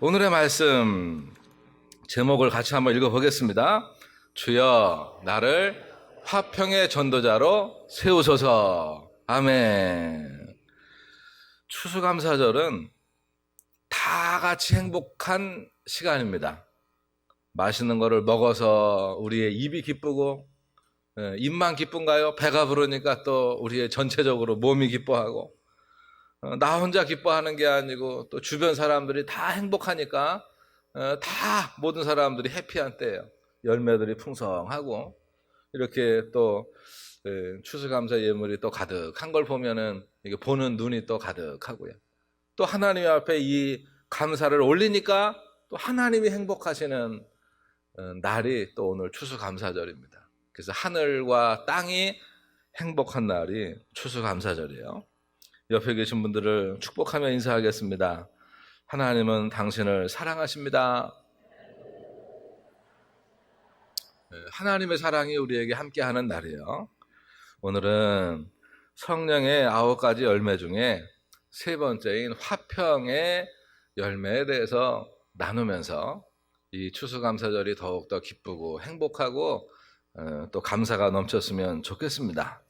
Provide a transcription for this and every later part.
오늘의 말씀 제목을 같이 한번 읽어보겠습니다. 주여 나를 화평의 전도자로 세우소서. 아멘. 추수감사절은 다 같이 행복한 시간입니다. 맛있는 거를 먹어서 우리의 입이 기쁘고, 입만 기쁜가요? 배가 부르니까 또 우리의 전체적으로 몸이 기뻐하고, 나 혼자 기뻐하는 게 아니고 또 주변 사람들이 다 행복하니까 다 모든 사람들이 해피한 때예요. 열매들이 풍성하고 이렇게 또 추수감사 예물이 또 가득한 걸 보면은 이게 보는 눈이 또 가득하고요. 또 하나님 앞에 이 감사를 올리니까 또 하나님이 행복하시는 날이 또 오늘 추수감사절입니다. 그래서 하늘과 땅이 행복한 날이 추수감사절이에요. 옆에 계신 분들을 축복하며 인사하겠습니다. 하나님은 당신을 사랑하십니다. 하나님의 사랑이 우리에게 함께하는 날이에요. 오늘은 성령의 9가지 열매 중에 세 번째인 화평의 열매에 대해서 나누면서 이 추수감사절이 더욱더 기쁘고 행복하고 또 감사가 넘쳤으면 좋겠습니다.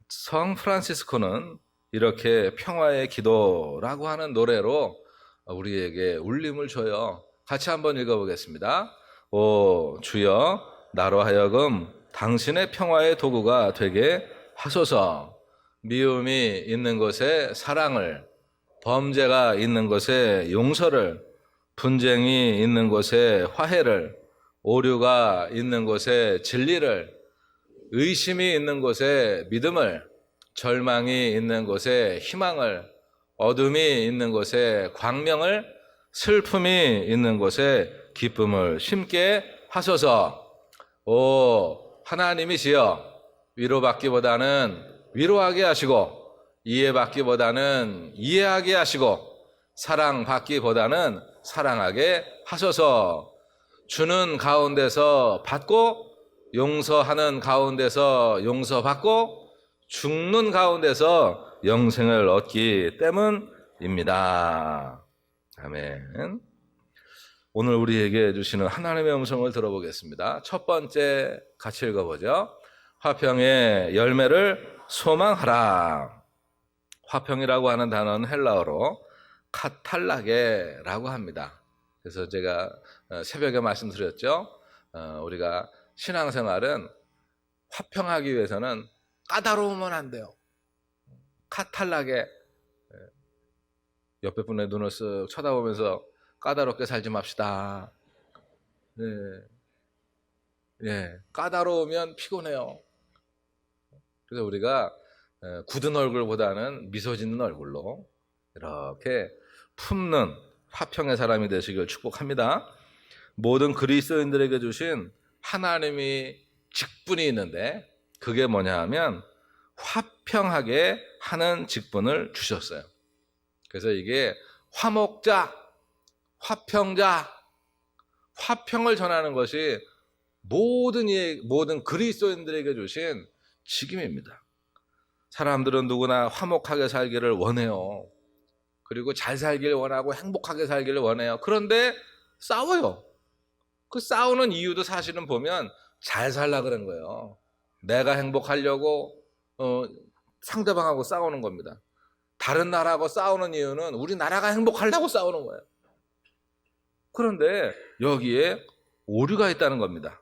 성 프란시스코는 이렇게 평화의 기도라고 하는 노래로 우리에게 울림을 줘요. 같이 한번 읽어보겠습니다. 오 주여 나로 하여금 당신의 평화의 도구가 되게 하소서. 미움이 있는 곳에 사랑을, 범죄가 있는 곳에 용서를, 분쟁이 있는 곳에 화해를, 오류가 있는 곳에 진리를, 의심이 있는 곳에 믿음을, 절망이 있는 곳에 희망을, 어둠이 있는 곳에 광명을, 슬픔이 있는 곳에 기쁨을 심게 하소서. 오 하나님이시여 위로받기보다는 위로하게 하시고, 이해받기보다는 이해하게 하시고, 사랑받기보다는 사랑하게 하소서. 주는 가운데서 받고, 용서하는 가운데서 용서받고, 죽는 가운데서 영생을 얻기 때문입니다. 아멘. 오늘 우리에게 주시는 하나님의 음성을 들어보겠습니다. 첫 번째 같이 읽어보죠. 화평의 열매를 소망하라. 화평이라고 하는 단어는 헬라어로 카탈라게라고 합니다. 그래서 제가 새벽에 말씀드렸죠. 우리가 신앙생활은 화평하기 위해서는 까다로우면 안 돼요. 카탈라게. 옆에 분의 눈을 쓱 쳐다보면서 까다롭게 살지 맙시다. 까다로우면 피곤해요. 그래서 우리가 굳은 얼굴보다는 미소 짓는 얼굴로 이렇게 품는 화평의 사람이 되시길 축복합니다. 모든 그리스도인들에게 주신 하나님이 직분이 있는데 그게 뭐냐 하면 화평하게 하는 직분을 주셨어요. 그래서 이게 화목자, 화평자, 화평을 전하는 것이 모든 그리스도인들에게 주신 직임입니다. 사람들은 누구나 화목하게 살기를 원해요. 그리고 잘 살기를 원하고 행복하게 살기를 원해요. 그런데 싸워요. 그 싸우는 이유도 사실은 보면 잘 살라 그런 거예요. 내가 행복하려고 상대방하고 싸우는 겁니다. 다른 나라하고 싸우는 이유는 우리 나라가 행복하려고 싸우는 거예요. 그런데 여기에 오류가 있다는 겁니다.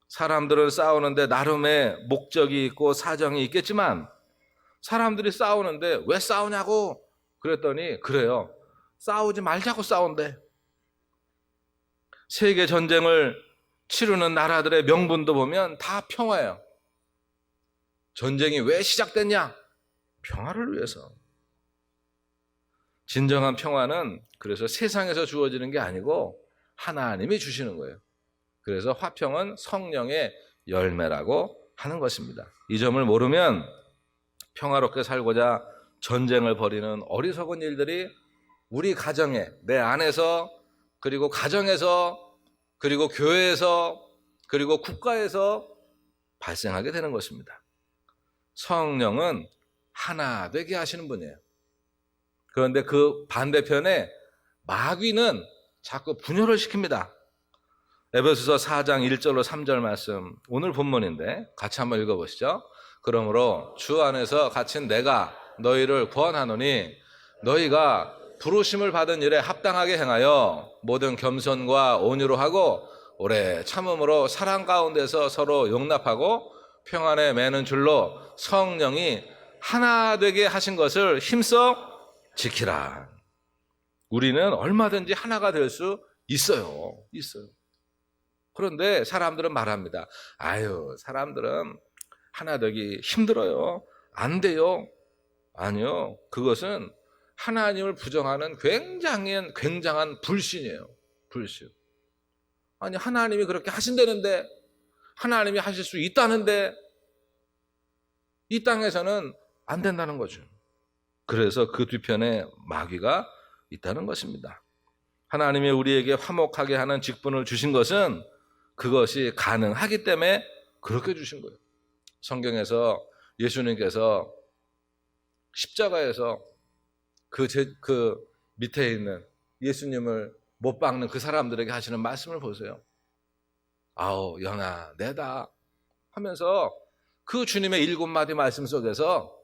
사람들은 싸우는데 나름의 목적이 있고 사정이 있겠지만 사람들이 싸우는데 왜 싸우냐고 그랬더니 그래요. 싸우지 말자고 싸운대. 세계 전쟁을 치르는 나라들의 명분도 보면 다 평화예요. 전쟁이 왜 시작됐냐? 평화를 위해서. 진정한 평화는 그래서 세상에서 주어지는 게 아니고 하나님이 주시는 거예요. 그래서 화평은 성령의 열매라고 하는 것입니다. 이 점을 모르면 평화롭게 살고자 전쟁을 벌이는 어리석은 일들이 우리 가정에, 내 안에서, 그리고 가정에서, 그리고 교회에서, 그리고 국가에서 발생하게 되는 것입니다. 성령은 하나 되게 하시는 분이에요. 그런데 그 반대편에 마귀는 자꾸 분열을 시킵니다. 에베소서 4장 1절로 3절 말씀, 오늘 본문인데 같이 한번 읽어보시죠. 그러므로 주 안에서 갇힌 내가 너희를 구원하노니 너희가 부르심을 받은 일에 합당하게 행하여 모든 겸손과 온유로 하고 오래 참음으로 사랑 가운데서 서로 용납하고 평안에 매는 줄로 성령이 하나 되게 하신 것을 힘써 지키라. 우리는 얼마든지 하나가 될 수 있어요. 그런데 사람들은 말합니다. 아유, 사람들은 하나 되기 힘들어요. 안 돼요. 그것은 하나님을 부정하는 굉장한 불신이에요. 불신. 아니, 하나님이 그렇게 하신다는데, 하나님이 하실 수 있다는데, 이 땅에서는 안 된다는 거죠. 그래서 그 뒤편에 마귀가 있다는 것입니다. 하나님이 우리에게 화목하게 하는 직분을 주신 것은 그것이 가능하기 때문에 그렇게 주신 거예요. 성경에서 예수님께서 십자가에서 그 밑에 있는 예수님을 못 박는 그 사람들에게 하시는 말씀을 보세요. 아우, 연하, 내다 하면서 그 주님의 7마디 말씀 속에서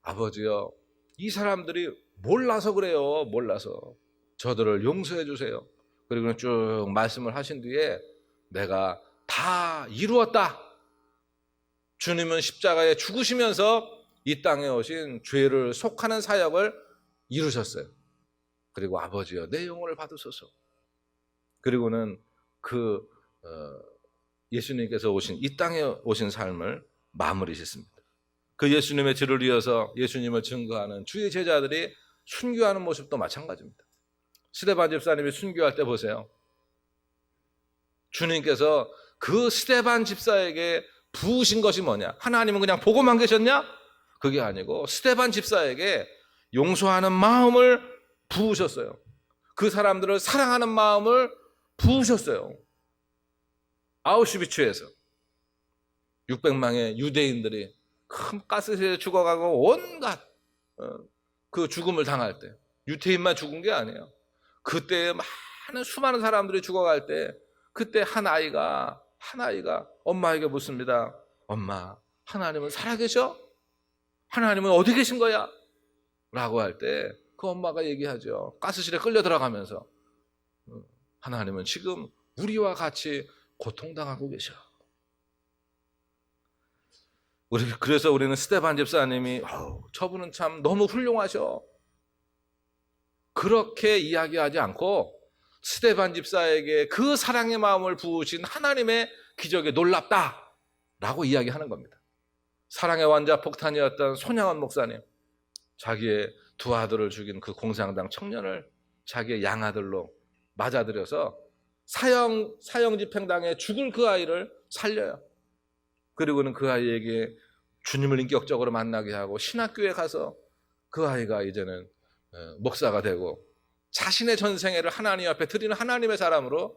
아버지여, 이 사람들이 몰라서 그래요. 몰라서. 저들을 용서해 주세요. 그리고 쭉 말씀을 하신 뒤에 내가 다 이루었다. 주님은 십자가에 죽으시면서 이 땅에 오신 죄를 속하는 사역을 이루셨어요. 그리고 아버지여, 내 영혼을 받으소서. 그리고는 예수님께서 오신 이 땅에 오신 삶을 마무리 짓습니다. 그 예수님의 뒤를 이어서 예수님을 증거하는 주의 제자들이 순교하는 모습도 마찬가지입니다. 스데반 집사님이 순교할 때 보세요. 주님께서 그 스데반 집사에게 부으신 것이 뭐냐? 하나님은 그냥 보고만 계셨냐? 그게 아니고 스데반 집사에게 용서하는 마음을 부으셨어요. 그 사람들을 사랑하는 마음을 부으셨어요. 아우슈비츠에서 600명의 유대인들이 큰 가스실에 죽어가고 온갖 그 죽음을 당할 때, 유태인만 죽은 게 아니에요. 그때 많은 수많은 사람들이 죽어갈 때, 그때 한 아이가 엄마에게 묻습니다. 엄마, 하나님은 살아계셔? 하나님은 어디 계신 거야? 라고 할 때 그 엄마가 얘기하죠. 가스실에 끌려 들어가면서 하나님은 지금 우리와 같이 고통당하고 계셔. 그래서 우리는 스데반 집사님이 저분은 참 너무 훌륭하셔. 그렇게 이야기하지 않고 스데반 집사에게 그 사랑의 마음을 부으신 하나님의 기적에 놀랍다라고 이야기하는 겁니다. 사랑의 완자 폭탄이었던 손양원 목사님, 자기의 두 아들을 죽인 그 공산당 청년을 자기의 양아들로 맞아들여서 사형 집행당해 죽을 그 아이를 살려요. 그리고는 그 아이에게 주님을 인격적으로 만나게 하고 신학교에 가서 그 아이가 이제는 목사가 되고 자신의 전생애를 하나님 앞에 드리는 하나님의 사람으로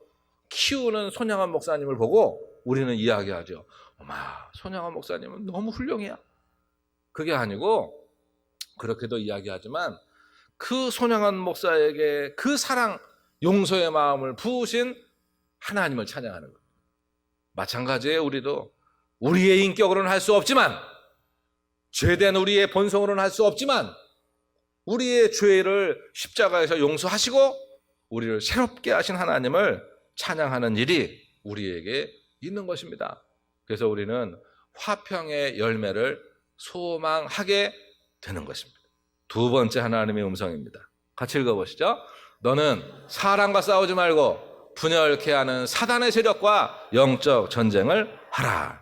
키우는 손양원 목사님을 보고 우리는 이야기하죠. 어마, 손양원 목사님은 너무 훌륭해요. 그게 아니고, 그렇게도 이야기하지만 그 손양원 목사에게 그 사랑, 용서의 마음을 부으신 하나님을 찬양하는 거예요. 마찬가지예요. 우리도 우리의 인격으로는 할 수 없지만, 죄된 우리의 본성으로는 할 수 없지만, 우리의 죄를 십자가에서 용서하시고 우리를 새롭게 하신 하나님을 찬양하는 일이 우리에게 있는 것입니다. 그래서 우리는 화평의 열매를 소망하게 되는 것입니다. 두 번째 하나님의 음성입니다. 같이 읽어보시죠. 너는 사람과 싸우지 말고 분열케 하는 사단의 세력과 영적 전쟁을 하라.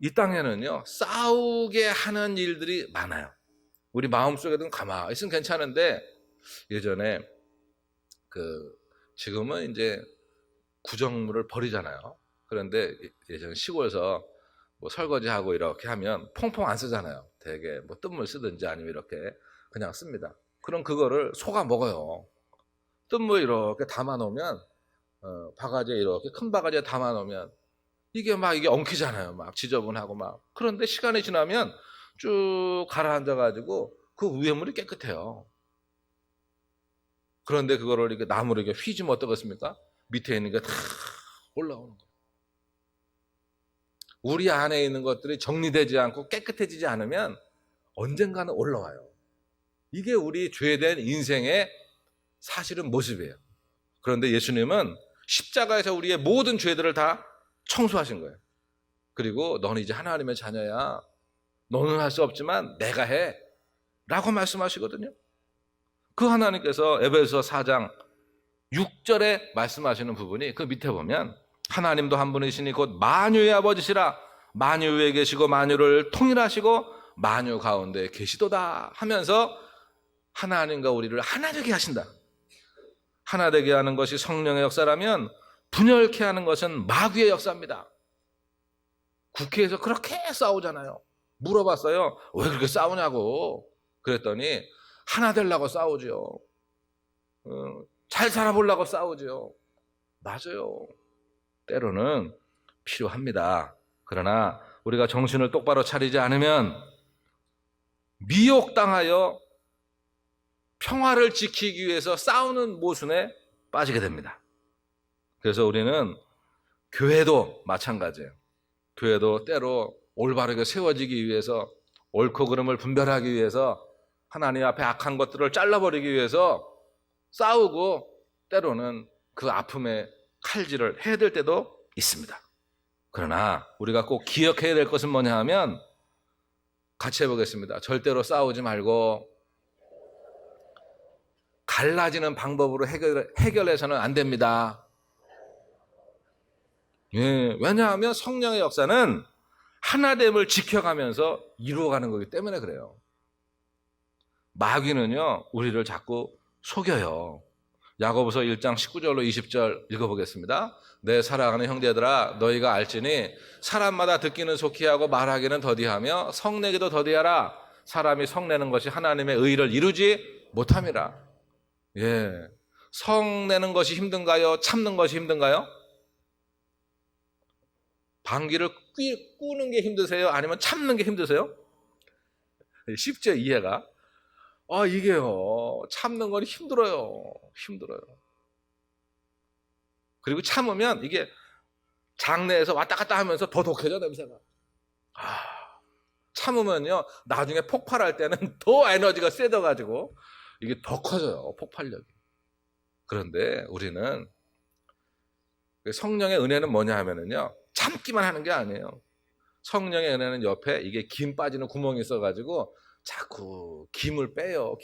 이 땅에는요, 싸우게 하는 일들이 많아요. 우리 마음속에는 가만히 있으면 괜찮은데, 예전에 지금은 이제 구정물을 버리잖아요. 그런데 예전 시골에서 뭐 설거지하고 이렇게 하면 퐁퐁 안 쓰잖아요. 되게 뭐 뜬물 쓰든지 아니면 이렇게 그냥 씁니다. 그럼 그거를 소가 먹어요. 뜬물 이렇게 담아 놓으면, 바가지에 이렇게 큰 바가지에 담아 놓으면 이게 엉키잖아요. 막 지저분하고 막. 그런데 시간이 지나면 쭉 가라앉아가지고 그 위에 물이 깨끗해요. 그런데 그거를 이렇게 나무로 이렇게 휘지면 어떻겠습니까? 밑에 있는 게 다 올라오는 거예요. 우리 안에 있는 것들이 정리되지 않고 깨끗해지지 않으면 언젠가는 올라와요. 이게 우리 죄된 인생의 사실은 모습이에요. 그런데 예수님은 십자가에서 우리의 모든 죄들을 다 청소하신 거예요. 그리고 너는 이제 하나님의 자녀야. 너는 할 수 없지만 내가 해. 라고 말씀하시거든요. 그 하나님께서 에베소 4장 6절에 말씀하시는 부분이 그 밑에 보면 하나님도 한 분이시니 곧 만유의 아버지시라. 만유 위에 계시고 만유를 통일하시고 만유 가운데 계시도다 하면서 하나님과 우리를 하나 되게 하신다. 하나 되게 하는 것이 성령의 역사라면 분열케 하는 것은 마귀의 역사입니다. 국회에서 그렇게 싸우잖아요. 물어봤어요. 왜 그렇게 싸우냐고. 그랬더니 하나 되려고 싸우죠. 잘 살아보려고 싸우죠. 맞아요. 때로는 필요합니다. 그러나 우리가 정신을 똑바로 차리지 않으면 미혹당하여 평화를 지키기 위해서 싸우는 모순에 빠지게 됩니다. 그래서 우리는 교회도 마찬가지예요. 교회도 때로 올바르게 세워지기 위해서 옳고 그름을 분별하기 위해서 하나님 앞에 악한 것들을 잘라버리기 위해서 싸우고 때로는 그 아픔에 칼질을 해야 될 때도 있습니다. 그러나 우리가 꼭 기억해야 될 것은 뭐냐 하면 같이 해보겠습니다. 절대로 싸우지 말고 갈라지는 방법으로 해결해서는 안 됩니다. 예, 왜냐하면 성령의 역사는 하나됨을 지켜가면서 이루어가는 거기 때문에 그래요. 마귀는요, 우리를 자꾸 속여요. 야고보서 1장 19절로 20절 읽어보겠습니다. 내 사랑하는 형제들아 너희가 알지니 사람마다 듣기는 속히 하고 말하기는 더디하며 성내기도 더디하라. 사람이 성내는 것이 하나님의 의를 이루지 못함이라. 예, 성내는 것이 힘든가요? 참는 것이 힘든가요? 방귀를 꾸는 게 힘드세요? 아니면 참는 게 힘드세요? 쉽죠, 이해가? 이게요, 참는 건 힘들어요. 그리고 참으면 이게 장내에서 왔다 갔다 하면서 더 독해져, 냄새가. 참으면요, 나중에 폭발할 때는 더 에너지가 세져가지고 이게 더 커져요, 폭발력이. 그런데 우리는 성령의 은혜는 뭐냐 하면은요, 참기만 하는 게 아니에요. 성령의 은혜는 옆에 이게 김 빠지는 구멍이 있어가지고 자꾸 김을 빼요.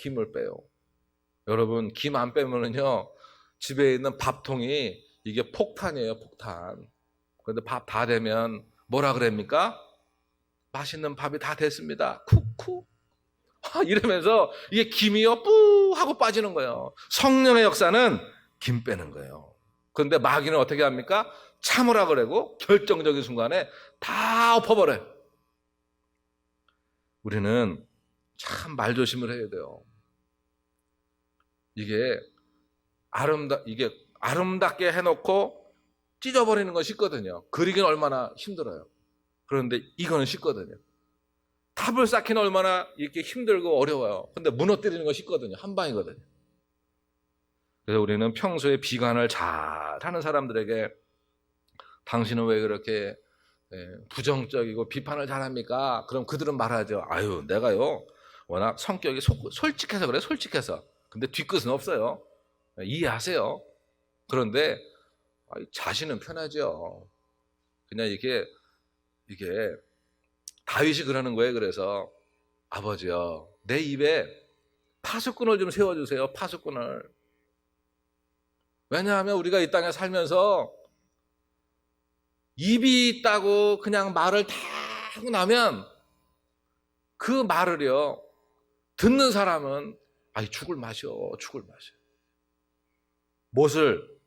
여러분, 김 안 빼면은요, 집에 있는 밥통이 이게 폭탄이에요, 폭탄. 그런데 밥 다 되면 뭐라 그럽니까? 맛있는 밥이 다 됐습니다. 쿠쿠. 이러면서 이게 김이요, 뿌 하고 빠지는 거예요. 성령의 역사는 김 빼는 거예요. 그런데 마귀는 어떻게 합니까? 참으라 그러고 결정적인 순간에 다 엎어버려요. 우리는 참 말조심을 해야 돼요. 이게 아름답게 해놓고 찢어버리는 건 쉽거든요. 그리기는 얼마나 힘들어요. 그런데 이거는 쉽거든요. 탑을 쌓기는 얼마나 이렇게 힘들고 어려워요. 근데 무너뜨리는 건 쉽거든요. 한 방이거든요. 그래서 우리는 평소에 비관을 잘 하는 사람들에게 당신은 왜 그렇게 부정적이고 비판을 잘합니까? 그럼 그들은 말하죠. 아유, 내가요, 워낙 성격이 솔직해서 그래, 솔직해서. 근데 뒤끝은 없어요. 이해하세요. 그런데 자신은 편하죠. 그냥 이게 다윗이 그러는 거예요. 그래서 아버지요, 내 입에 파수꾼을 좀 세워주세요. 파수꾼을. 왜냐하면 우리가 이 땅에 살면서 입이 있다고 그냥 말을 다 하고 나면 그 말을요, 듣는 사람은 죽을 맛이요. 못을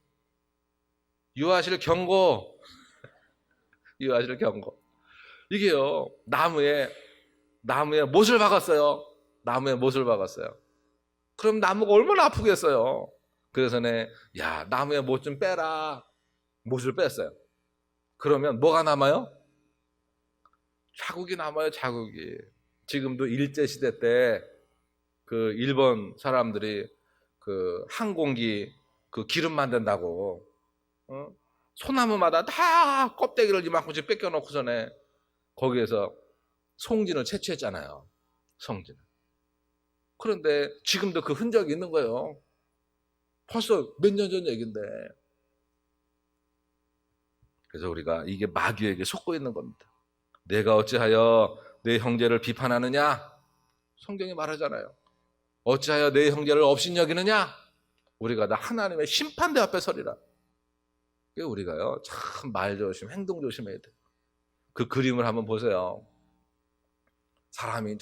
유하실 경고. 이게요, 나무에 못을 박았어요. 그럼 나무가 얼마나 아프겠어요. 그래서 나무에 못 좀 빼라. 못을 뺐어요. 그러면 뭐가 남아요? 자국이 남아요, 자국이. 지금도 일제시대 때 그 일본 사람들이 그 항공기 그 기름 만든다고 소나무마다 다 껍데기를 이만큼씩 뺏겨놓고서네 거기에서 송진을 채취했잖아요. 송진을. 그런데 지금도 그 흔적이 있는 거예요. 벌써 몇 년 전 얘기인데. 그래서 우리가 이게 마귀에게 속고 있는 겁니다. 내가 어찌하여 내 형제를 비판하느냐? 성경이 말하잖아요. 어찌하여 내 형제를 업신여기느냐? 우리가 다 하나님의 심판대 앞에 서리라. 우리가요 참 말 조심, 행동 조심해야 돼요. 그 그림을 한번 보세요. 사람이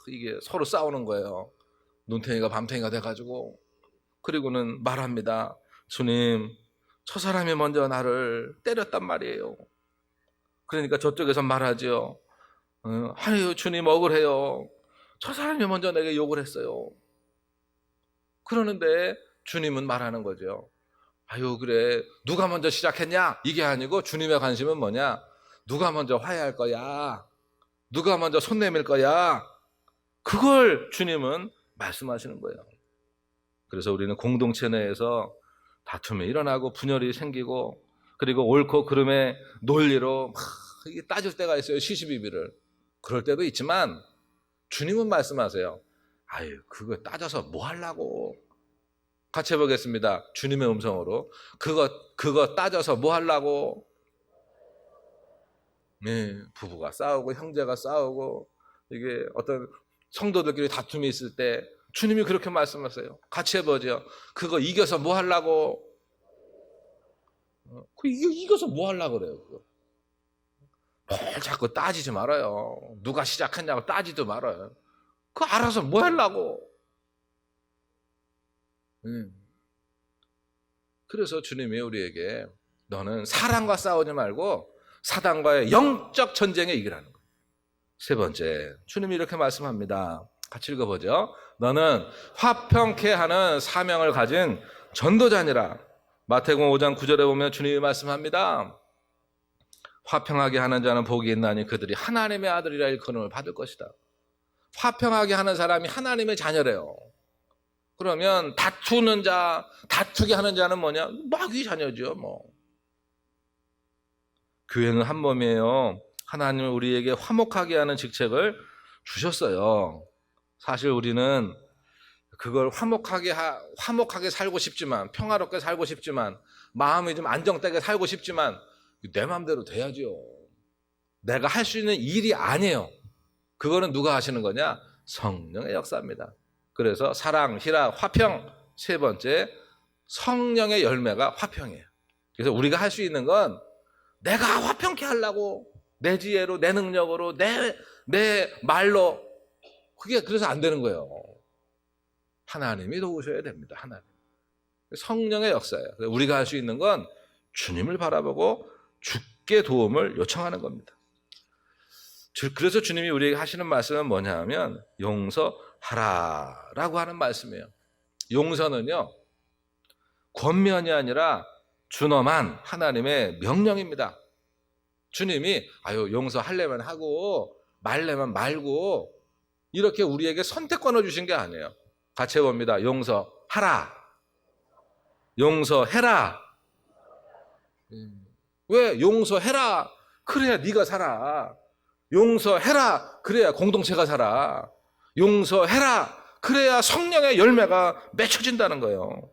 이게 서로 싸우는 거예요. 눈탱이가 밤탱이가 돼가지고. 그리고는 말합니다. 주님, 저 사람이 먼저 나를 때렸단 말이에요. 그러니까 저쪽에서 말하죠. 아유, 주님 억울해요. 저 사람이 먼저 내게 욕을 했어요. 그러는데 주님은 말하는 거죠. 아유, 그래. 누가 먼저 시작했냐? 이게 아니고 주님의 관심은 뭐냐? 누가 먼저 화해할 거야? 누가 먼저 손 내밀 거야? 그걸 주님은 말씀하시는 거예요. 그래서 우리는 공동체 내에서 다툼이 일어나고 분열이 생기고 그리고 옳고 그름의 논리로 막 이게 따질 때가 있어요. 시시비비를. 그럴 때도 있지만 주님은 말씀하세요. 아유, 그거 따져서 뭐 하려고? 같이 해보겠습니다. 주님의 음성으로. 그거 따져서 뭐 하려고? 네, 부부가 싸우고 형제가 싸우고 이게 어떤 성도들끼리 다툼이 있을 때 주님이 그렇게 말씀하세요. 같이 해보죠. 그거 이겨서 뭐 하려고? 이겨서 뭐 하려고 그래요? 그거. 뭘 자꾸 따지지 말아요. 누가 시작했냐고 따지도 말아요. 그거 알아서 뭐 하려고? 그래서 주님이 우리에게 너는 사랑과 싸우지 말고 사단과의 영적 전쟁에 이기라는 거예요. 세 번째, 주님이 이렇게 말씀합니다. 같이 읽어보죠. 너는 화평케 하는 사명을 가진 전도자니라. 마태복음 5장 9절에 보면 주님이 말씀합니다. 화평하게 하는 자는 복이 있나니 그들이 하나님의 아들이라 일컬음을 받을 것이다. 화평하게 하는 사람이 하나님의 자녀래요. 그러면 다투는 자, 다투게 하는 자는 뭐냐? 마귀 자녀죠, 뭐. 교회는 한 몸이에요. 하나님은 우리에게 화목하게 하는 직책을 주셨어요. 사실 우리는 그걸 화목하게 살고 싶지만, 평화롭게 살고 싶지만, 마음이 좀 안정되게 살고 싶지만, 내 마음대로 돼야죠. 내가 할 수 있는 일이 아니에요. 그거는 누가 하시는 거냐? 성령의 역사입니다. 그래서 사랑, 희락, 화평, 세 번째, 성령의 열매가 화평이에요. 그래서 우리가 할 수 있는 건 내가 화평케 하려고 내 지혜로, 내 능력으로, 내 말로 그게 그래서 안 되는 거예요. 하나님이 도우셔야 됩니다. 하나님. 성령의 역사예요. 우리가 할 수 있는 건 주님을 바라보고 주께 도움을 요청하는 겁니다. 그래서 주님이 우리에게 하시는 말씀은 뭐냐 하면 용서하라라고 하는 말씀이에요. 용서는요, 권면이 아니라 준엄한 하나님의 명령입니다. 주님이 용서하려면 하고 말려면 말고 이렇게 우리에게 선택권을 주신 게 아니에요. 같이 해봅니다. 용서하라. 용서해라. 왜? 용서해라. 그래야 네가 살아. 용서해라. 그래야 공동체가 살아. 용서해라. 그래야 성령의 열매가 맺혀진다는 거예요.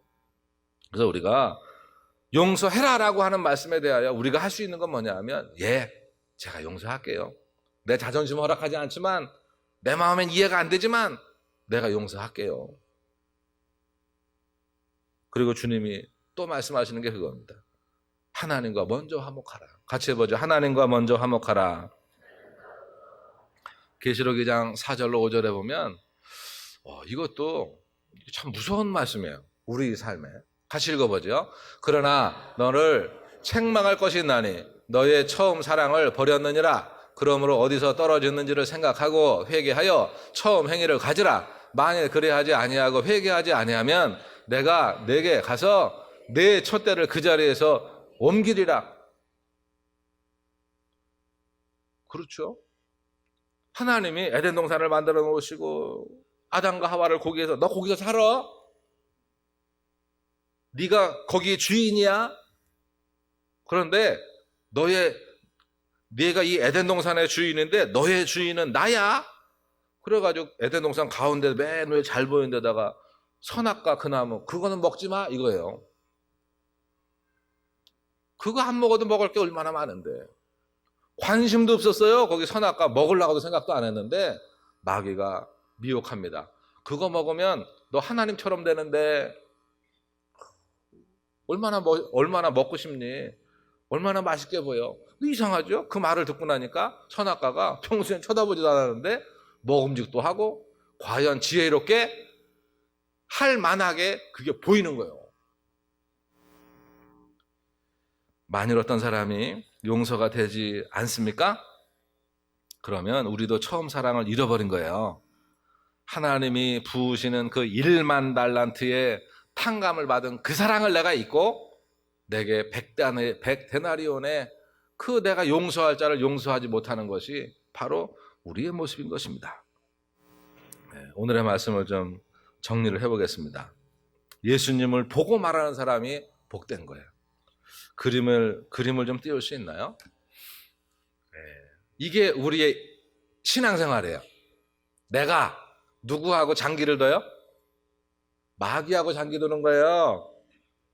그래서 우리가 용서해라라고 하는 말씀에 대하여 우리가 할 수 있는 건 뭐냐 하면 제가 용서할게요. 내 자존심 허락하지 않지만 내 마음엔 이해가 안 되지만 내가 용서할게요. 그리고 주님이 또 말씀하시는 게 그겁니다. 하나님과 먼저 화목하라. 같이 해보죠. 하나님과 먼저 화목하라. 계시록 2장 4절로 5절에 보면 이것도 참 무서운 말씀이에요. 우리 삶에. 같이 읽어보죠. 그러나 너를 책망할 것이 있나니 너의 처음 사랑을 버렸느니라. 그러므로 어디서 떨어졌는지를 생각하고 회개하여 처음 행위를 가지라. 만일 그리하지 아니하고 회개하지 아니하면 내가 내게 가서 내 촛대를 그 자리에서 옮기리라. 그렇죠? 하나님이 에덴 동산을 만들어 놓으시고 아담과 하와를 거기에서 너 거기서 살아? 네가 거기 주인이야? 그런데 네가 이 에덴 동산의 주인인데 너의 주인은 나야? 그래가지고 에덴 동산 가운데 맨 위에 잘 보이는 데다가 선악과 그 나무, 그거는 먹지 마 이거예요. 그거 안 먹어도 먹을 게 얼마나 많은데. 관심도 없었어요. 거기 선악과 먹으려고도 생각도 안 했는데 마귀가 미혹합니다. 그거 먹으면 너 하나님처럼 되는데 얼마나 먹고 싶니? 얼마나 맛있게 보여? 이상하죠? 그 말을 듣고 나니까 선악과가 평소엔 쳐다보지도 않았는데 먹음직도 하고 과연 지혜롭게 할 만하게 그게 보이는 거예요. 만일 어떤 사람이 용서가 되지 않습니까? 그러면 우리도 처음 사랑을 잃어버린 거예요. 하나님이 부으시는 그 1만 달란트의 탕감을 받은 그 사랑을 내가 잊고 내게 100데나리온의 그 내가 용서할 자를 용서하지 못하는 것이 바로 우리의 모습인 것입니다. 오늘의 말씀을 좀 정리를 해보겠습니다. 예수님을 보고 말하는 사람이 복된 거예요. 그림을 좀 띄울 수 있나요? 이게 우리의 신앙생활이에요. 내가 누구하고 장기를 둬요? 마귀하고 장기 두는 거예요.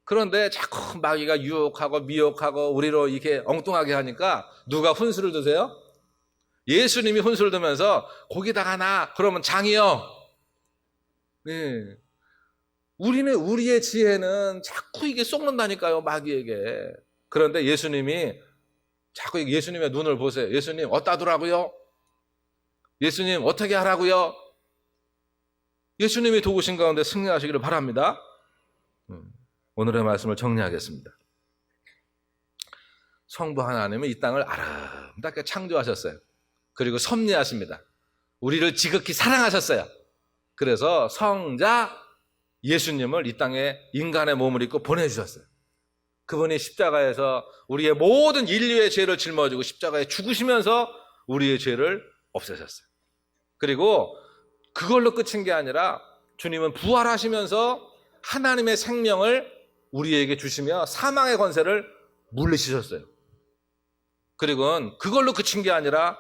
그런데 자꾸 마귀가 유혹하고 미혹하고 우리로 이렇게 엉뚱하게 하니까 누가 훈수를 두세요? 예수님이 훈수를 두면서 거기다가 나 그러면 장이요. 네. 우리의 지혜는 자꾸 이게 쏙는다니까요, 마귀에게. 그런데 예수님이 자꾸 예수님의 눈을 보세요. 예수님 어디다 두라고요? 예수님 어떻게 하라고요? 예수님이 도우신 가운데 승리하시기를 바랍니다. 오늘의 말씀을 정리하겠습니다. 성부 하나님은 이 땅을 아름답게 창조하셨어요. 그리고 섭리하십니다. 우리를 지극히 사랑하셨어요. 그래서 성자 예수님을 이 땅에 인간의 몸을 입고 보내주셨어요. 그분이 십자가에서 우리의 모든 인류의 죄를 짊어지고 십자가에 죽으시면서 우리의 죄를 없애셨어요. 그리고 그걸로 끝인 게 아니라 주님은 부활하시면서 하나님의 생명을 우리에게 주시며 사망의 권세를 물리치셨어요. 그리고 그걸로 끝인 게 아니라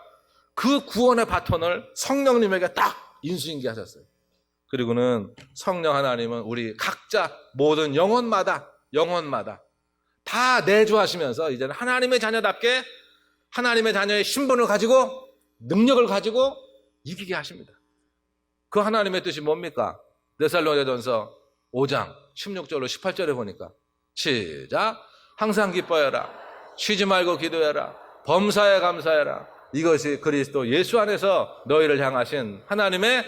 그 구원의 바톤을 성령님에게 딱 인수인계하셨어요. 그리고는 성령 하나님은 우리 각자 모든 영혼마다 다 내주하시면서 이제는 하나님의 자녀답게 하나님의 자녀의 신분을 가지고 능력을 가지고 이기게 하십니다. 그 하나님의 뜻이 뭡니까? 데살로니가전서 5장 16절로 18절에 보니까 시작. 항상 기뻐해라. 쉬지 말고 기도해라. 범사에 감사해라. 이것이 그리스도 예수 안에서 너희를 향하신 하나님의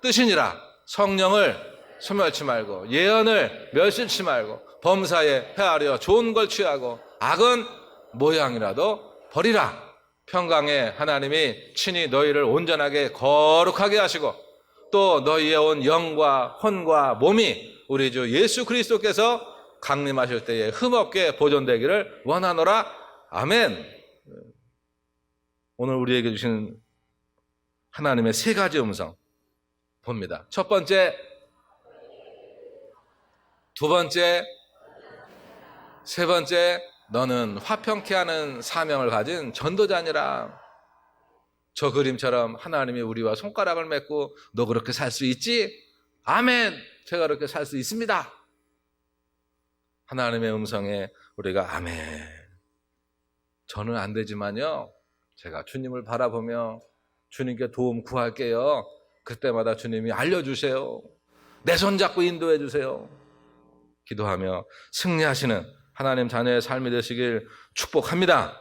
뜻이니라. 성령을 소멸치 말고 예언을 멸시치 말고 범사에 헤아려 좋은 걸 취하고 악은 모양이라도 버리라. 평강에 하나님이 친히 너희를 온전하게 거룩하게 하시고 또 너희의 온 영과 혼과 몸이 우리 주 예수 그리스도께서 강림하실 때에 흠없게 보존되기를 원하노라. 아멘. 오늘 우리에게 주신 하나님의 세 가지 음성 봅니다. 첫 번째, 두 번째, 세 번째, 너는 화평케 하는 사명을 가진 전도자니라. 저 그림처럼 하나님이 우리와 손가락을 맺고 너 그렇게 살 수 있지? 아멘. 제가 그렇게 살 수 있습니다. 하나님의 음성에 우리가 아멘. 저는 안 되지만요, 제가 주님을 바라보며 주님께 도움 구할게요. 그때마다 주님이 알려주세요. 내 손 잡고 인도해 주세요. 기도하며 승리하시는 하나님 자녀의 삶이 되시길 축복합니다.